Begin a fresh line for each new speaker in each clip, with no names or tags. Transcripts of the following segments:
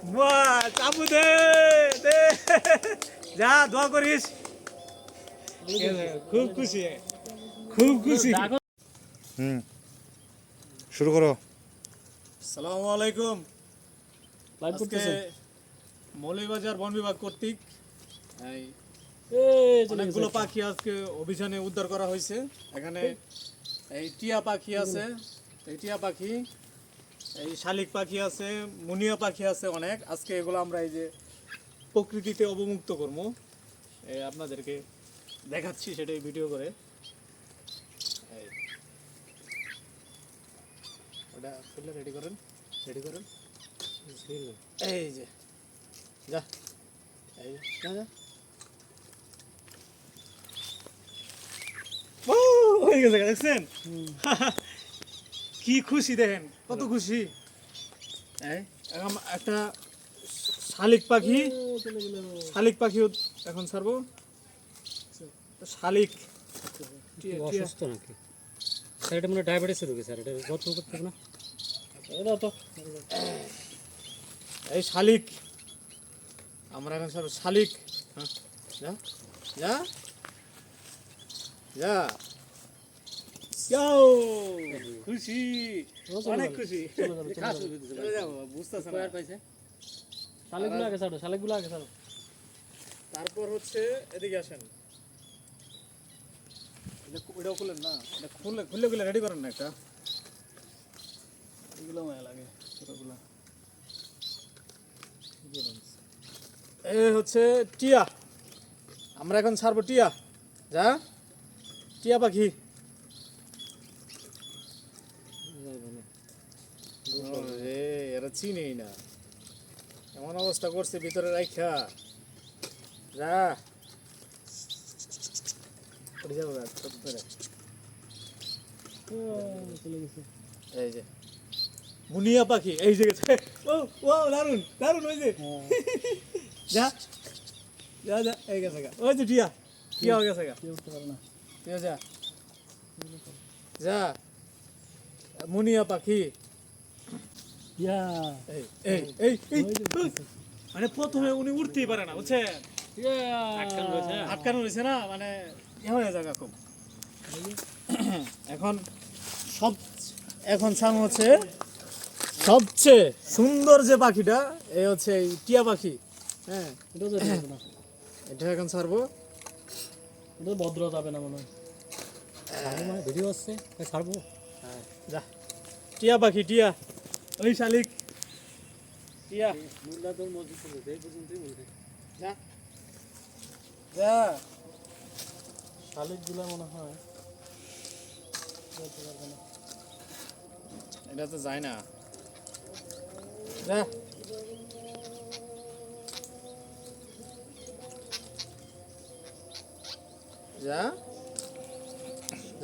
চাপু দে দে যা দোয়া করিস খুব খুশি খুব খুশি
শুরু করো।
আসসালামু আলাইকুম। আজকে মৌলভীবাজার বন বিভাগ কর্তৃক অনেকগুলো পাখি আজকে অভিযানে উদ্ধার করা হয়েছে। এখানে এই টিয়া পাখি আছে, এই টিয়া পাখি, এই শালিক পাখি আছে, মুনিয়া পাখি আছে অনেক। আজকে এগুলো আমরা এই যে প্রকৃতিতে অবমুক্ত করবো, আপনাদেরকে দেখাচ্ছি সেটাই ভিডিও করে। ওটা খুললে রেডি করেন, রেডি করেন। এই যে যা, এই যা যা, হয়ে গেছে, দেখছেন কি খুশি, দেখেন কত খুশি। একটা শালিক পাখি, শালিক পাখি এখন ছাড়বো। শালিক
অসুস্থ নাকি স্যার? এটা মানে ডায়াবেটিসের রোগী স্যার, এটা যত্ন করতে হবে না। এটা তো
এই শালিক, আমরা এখন সব শালিক। যা যা যা, যাও, খুশি, অনেক খুশি। চলে যাবো, বুঝতেছে না।
শালিকগুলো আগে ছাড়ো, শালিকগুলো আগে ছাড়ো।
তারপর হচ্ছে এদিকে আসেন, এটাও খুলেন না, এটা খুললে খুললে খুলে রেডি করেন না একটা। এগুলো মায়া লাগে ছোটগুলো। এ হচ্ছে টিয়া, আমরা এখন ছাড়বো টিয়া। যা, টিয়া পাখি। এরা চিনেই না, এমন অবস্থা করছে ভিতরে রাইখা। যা, এই যে মুনিয়া পাখি, এই যে গেছে। ও ও, দারুন দারুন, ওই যে যা যা যা, এই গেছে গা, ওই যে টিয়া, টিয়া হয়ে গেছে গা, টিয়া যা যা, মুনিয়া পাখি। এই এই এই এই, মানে প্রথমে উনি উঠতেই পারে না, বুঝছেন, আটকানো রয়েছে না, মানে হয়ে জায়গা খুব। এখন সব, এখন সাম হচ্ছে সবচেয়ে সুন্দর যে পাখিটা, এই হচ্ছে এই টিয়া পাখি। হ্যাঁ, এটা এখন ছাড়বো।
এটা ভদ্র যাবে না মনে হয়, ভিডিও আসছে ছাড়বো।
হ্যাঁ, যা, টিয়া পাখি, টিয়া, ওই শালিক টিয়া, যা যা।
শালিকগুলো মনে হয়
এটা তো যায় না, যা যা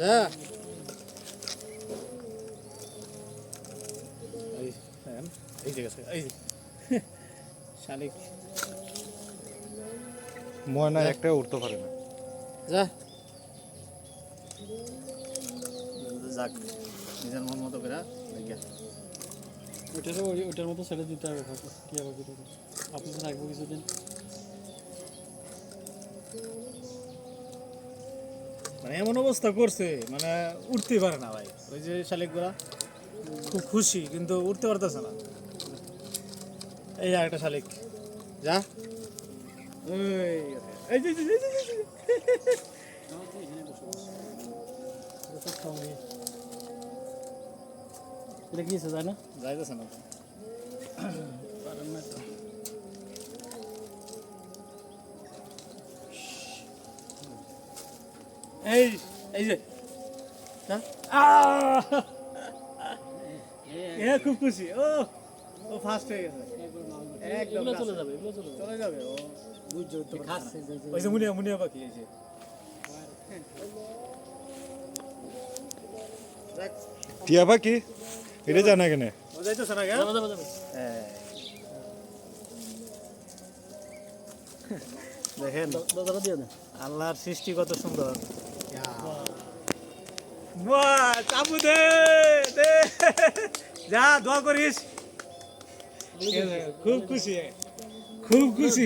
যা। এই যে গেছে, এই শালিক
ময়না একটা উঠতে পারে না।
যা, যাক, নিজের মন মতো করে
ওইটারও ওইটার মতো ছেড়ে দিতে হবে। কি হবে আপনি তো রাখবো কিছুদিন।
মানে এমন অবস্থা করছে, মানে উঠতেই পারে না ভাই। ওই যে শালিকগুলা খুব খুশি, কিন্তু উঠতে পারতেছে না। এই একটা শালিক, যা, এই যে
এটা কি যায় না,
যাইতেছে না,
পারেন না তো।
এই এই যে খুব খুশি। ও ও ফার্স্ট হয়ে গেছে, একদম
চলে যাবে,
চলে যাবে। ও বুঝছো, ওই যে মুনিয়া, মুনিয়া পাখি, এই যে
টিয়া পাখি এটা জানা কেন?
ও যাইতেছে না কেন? দেখেন আল্লাহর সৃষ্টি কত সুন্দর। চাপু দে দে, যা দোয়া করিস। খুব খুশি খুব খুশি